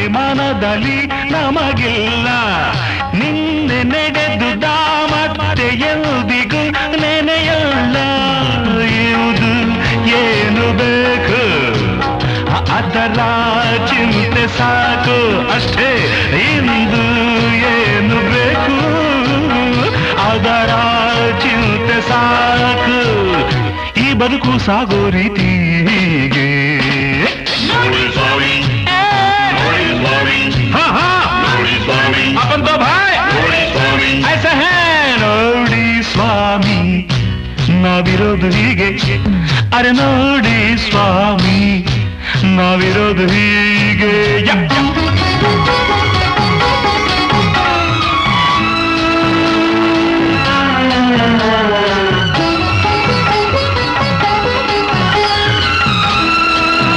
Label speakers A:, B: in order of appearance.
A: ಮನದಲ್ಲಿ ನಮಗಿಲ್ಲ ನಿನ್ನೆ ನಡೆದುದ ಮತ್ತೆ ಎಂದಿಗೂ ನೆನೆಯಲ್ಲ ಇವುದು ಏನು ಬೇಕು ಅದರ ಚಿಂತೆ ಸಾಕು ಅಷ್ಟೇ ಇಂದು ಏನು ಬೇಕು ಅದರ ಚಿಂತೆ ಸಾಕು ಈ ಬದುಕು ಸಾಗೋ ರೀತಿಗೆ अपन तो भाई ऐसा है ನೋಡಿ ಸ್ವಾಮಿ ನಾವಿರೋದು ಹೀಗೆ ಅರೆ ನೋಡಿ ಸ್ವಾಮಿ ನಾವಿರೋದು ಹೀಗೆ